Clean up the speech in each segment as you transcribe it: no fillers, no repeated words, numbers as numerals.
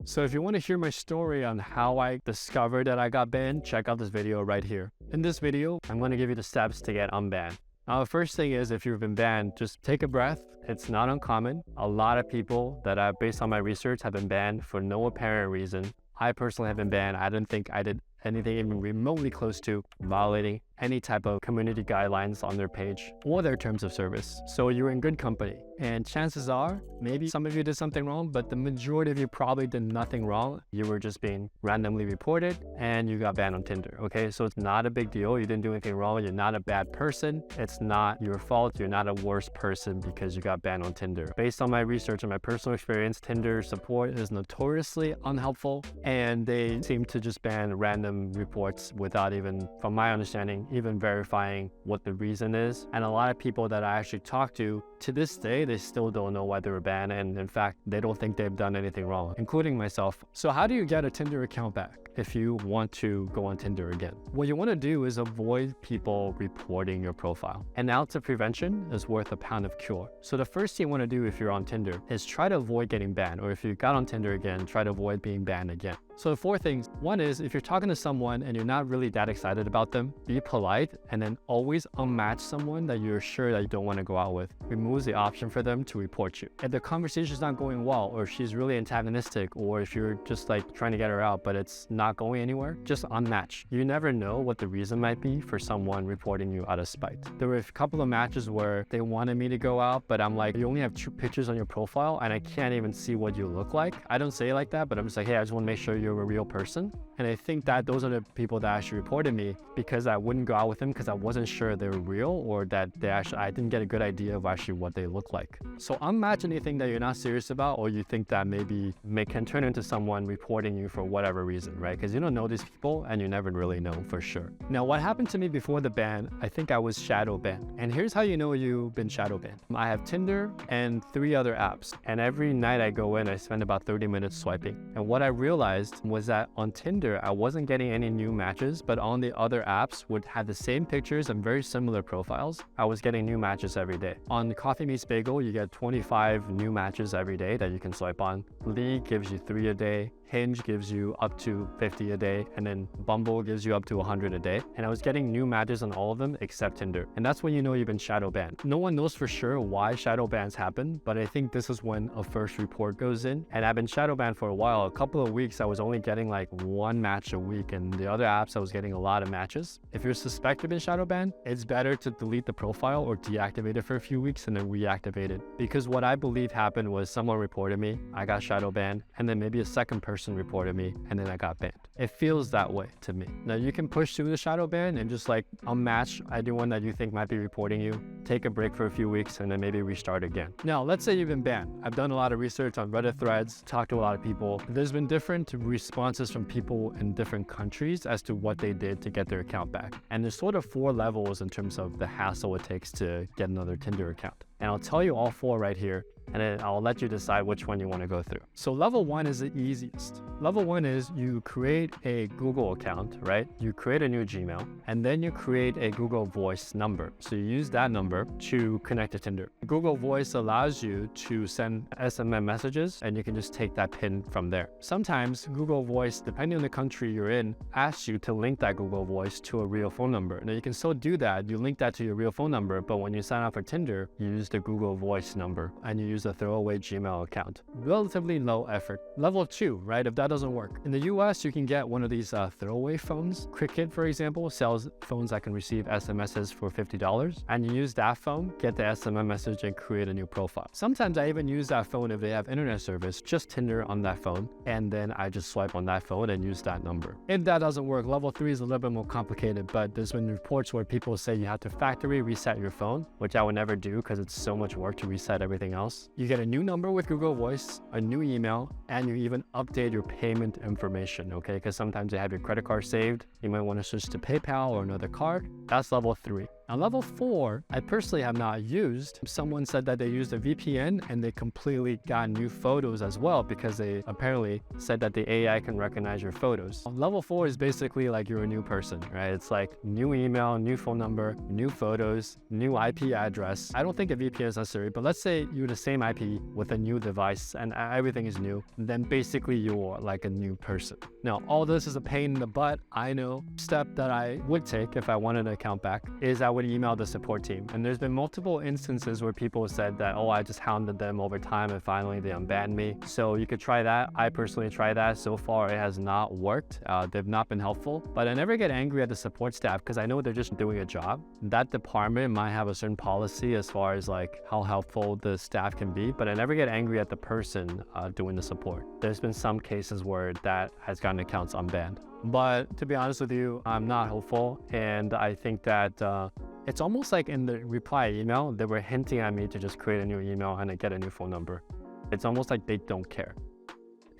So if you want to hear my story on how I discovered that I got banned, check out this video right here. In this video, I'm going to give you the steps to get unbanned. Now, the first thing is, if you've been banned, just take a breath. It's not uncommon. A lot of people that I've, based on my research, have been banned for no apparent reason. I personally have been banned. I didn't think I did anything even remotely close to violating any type of community guidelines on their page or their terms of service. So you're in good company. And chances are, maybe some of you did something wrong, but the majority of you probably did nothing wrong. You were just being randomly reported and you got banned on Tinder, okay? So it's not a big deal. You didn't do anything wrong. You're not a bad person. It's not your fault. You're not a worse person because you got banned on Tinder. Based on my research and my personal experience, Tinder support is notoriously unhelpful, and they seem to just ban random reports without even, from my understanding, even verifying what the reason is. And a lot of people that I actually talked to this day, they still don't know why they were banned, and in fact, they don't think they've done anything wrong, including myself. So how do you get a Tinder account back if you want to go on Tinder again? What you want to do is avoid people reporting your profile. An ounce of prevention is worth a pound of cure. So the first thing you want to do if you're on Tinder is try to avoid getting banned, or if you got on Tinder again, try to avoid being banned again. So the 4 things. One is, if you're talking to someone and you're not really that excited about them, be polite, and then always unmatch someone that you're sure that you don't want to go out with. Removes the option for them to report you. If the conversation's not going well, or if she's really antagonistic, or if you're just like trying to get her out but it's not going anywhere, just unmatch. You never know what the reason might be for someone reporting you out of spite. There were a couple of matches where they wanted me to go out, but I'm like, you only have 2 pictures on your profile and I can't even see what you look like. I don't say it like that, but I'm just like, hey, I just want to make sure you're a real person. And I think that those are the people that actually reported me, because I wouldn't go out with them because I wasn't sure they were real, or that I didn't get a good idea of actually what they look like. So unmatch anything that you're not serious about, or you think that maybe can turn into someone reporting you for whatever reason, right? Because you don't know these people and you never really know for sure. Now, what happened to me before the ban, I think I was shadow banned. And here's how you know you've been shadow banned. I have Tinder and 3 other apps. And every night I go in, I spend about 30 minutes swiping. And what I realized was that on Tinder, I wasn't getting any new matches, but on the other apps would have the same pictures and very similar profiles. I was getting new matches every day. On Coffee Meets Bagel, you get 25 new matches every day that you can swipe on. League gives you 3 a day. Hinge gives you up to 50 a day, and then Bumble gives you up to 100 a day. And I was getting new matches on all of them except Tinder. And that's when you know you've been shadow banned. No one knows for sure why shadow bans happen, but I think this is when a first report goes in. And I've been shadow banned for a while. A couple of weeks, I was only getting like 1 match a week, and the other apps, I was getting a lot of matches. If you're suspected of being shadow banned, it's better to delete the profile or deactivate it for a few weeks and then reactivate it. Because what I believe happened was someone reported me, I got shadow banned, and then maybe a second person reported me, and then I got banned. It feels that way to me. Now, you can push through the shadow ban and just like unmatch anyone that you think might be reporting you, take a break for a few weeks, and then maybe restart again. Now, let's say you've been banned. I've done a lot of research on Reddit threads, talked to a lot of people. There's been different responses from people in different countries as to what they did to get their account back. And there's sort of 4 levels in terms of the hassle it takes to get another Tinder account. And I'll tell you all 4 right here, and then I'll let you decide which one you want to go through. So level 1 is the easiest. Level 1 is you create a Google account, right? You create a new Gmail, and then you create a Google Voice number. So you use that number to connect to Tinder. Google Voice allows you to send SMS messages, and you can just take that pin from there. Sometimes Google Voice, depending on the country you're in, asks you to link that Google Voice to a real phone number. Now, you can still do that. You link that to your real phone number, but when you sign up for Tinder, you use the Google Voice number, and you use a throwaway Gmail account. Relatively low effort. Level 2, right? If that doesn't work. In the US, you can get one of these throwaway phones. Cricket, for example, sells phones that can receive SMSs for $50, and you use that phone, get the SMS message, and create a new profile. Sometimes I even use that phone if they have internet service, just Tinder on that phone, and then I just swipe on that phone and use that number. If that doesn't work, level 3 is a little bit more complicated, but there's been reports where people say you have to factory reset your phone, which I would never do because it's so much work to reset everything else. You get a new number with Google Voice, a new email, and you even update your payment information, okay? Because sometimes you have your credit card saved. You might want to switch to PayPal or another card. That's level 3. Now, level 4, I personally have not used. Someone said that they used a VPN and they completely got new photos as well because they apparently said that the AI can recognize your photos. Level 4 is basically like you're a new person, right? It's like new email, new phone number, new photos, new IP address. I don't think a VPN is necessary, but let's say you're the same IP with a new device and everything is new, then basically you're like a new person. Now, all this is a pain in the butt. I know. Step that I would take if I wanted an account back is I would email the support team. And there's been multiple instances where people said that, oh, I just hounded them over time and finally they unbanned me. So you could try that. I personally tried that. So far, it has not worked. They've not been helpful, but I never get angry at the support staff because I know they're just doing a job. That department might have a certain policy as far as like how helpful the staff can be, but I never get angry at the person doing the support. There's been some cases where that has gotten accounts unbanned. But to be honest with you, I'm not hopeful. And I think that it's almost like in the reply email, they were hinting at me to just create a new email and get a new phone number. It's almost like they don't care.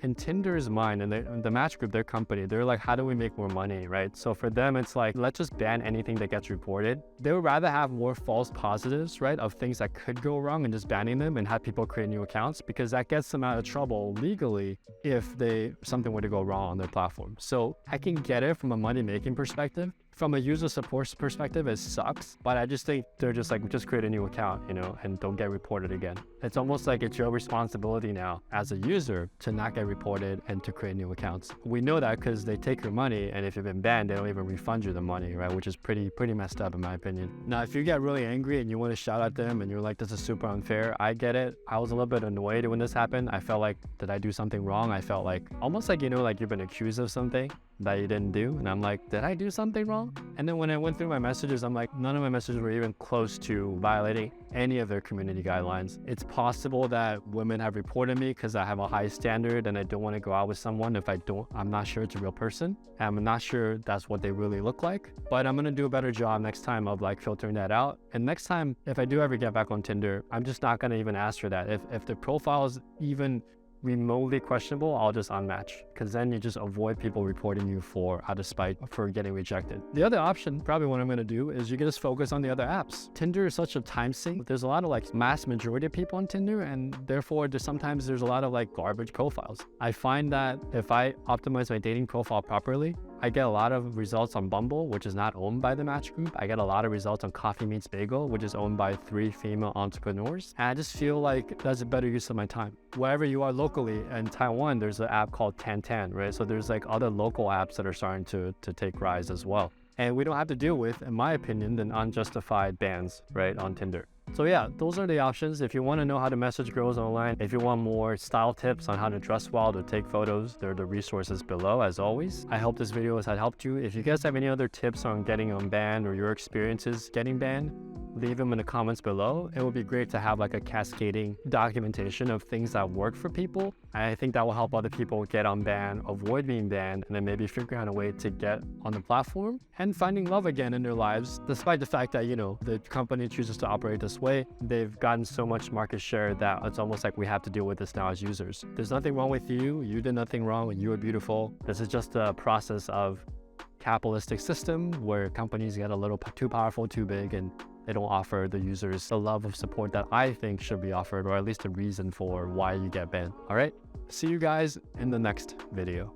In Tinder's mind and the Match Group, their company, they're like, how do we make more money, right? So for them, it's like, let's just ban anything that gets reported. They would rather have more false positives, right, of things that could go wrong and just banning them and have people create new accounts because that gets them out of trouble legally if something were to go wrong on their platform. So I can get it from a money-making perspective. From a user support perspective, it sucks, but I just think they're just like, just create a new account, and don't get reported again. It's almost like it's your responsibility now as a user to not get reported and to create new accounts. We know that because they take your money, and if you've been banned, they don't even refund you the money, right? Which is pretty messed up in my opinion. Now, if you get really angry and you want to shout at them and you're like, this is super unfair, I get it. I was a little bit annoyed when this happened. I felt like, did I do something wrong? I felt like, almost like, like you've been accused of something that you didn't do. And I'm like, did I do something wrong? And then when I went through my messages, I'm like, none of my messages were even close to violating any of their community guidelines. It's possible that women have reported me because I have a high standard and I don't want to go out with someone if I'm not sure it's a real person. I'm not sure that's what they really look like, but I'm going to do a better job next time of like filtering that out. And next time, if I do ever get back on Tinder, I'm just not going to even ask for that. If the profile is even remotely questionable, I'll just unmatch, because then you just avoid people reporting you out of spite for getting rejected. The other option, probably what I'm going to do, is you can just focus on the other apps. Tinder is such a time sink. There's a lot of like mass majority of people on Tinder, and therefore sometimes there's a lot of like garbage profiles. I find that if I optimize my dating profile properly, I get a lot of results on Bumble, which is not owned by the Match Group. I get a lot of results on Coffee Meets Bagel, which is owned by 3 female entrepreneurs. And I just feel like that's a better use of my time. Wherever you are locally, in Taiwan, there's an app called Tan, right? So there's like other local apps that are starting to take rise as well. And we don't have to deal with, in my opinion, the unjustified bans, right, on Tinder. So yeah, those are the options. If you want to know how to message girls online, if you want more style tips on how to dress well, to take photos, there are the resources below as always. I hope this video has helped you. If you guys have any other tips on getting unbanned or your experiences getting banned, leave them in the comments below. It would be great to have like a cascading documentation of things that work for people. I think that will help other people get unbanned, avoid being banned, and then maybe figure out a way to get on the platform and finding love again in their lives, despite the fact that, the company chooses to operate this way. They've gotten so much market share that it's almost like we have to deal with this now as users. There's nothing wrong with you. You did nothing wrong and you are beautiful. This is just a process of capitalistic system where companies get a little too powerful, too big, and they don't offer the users the love of support that I think should be offered, or at least a reason for why you get banned. All right, see you guys in the next video.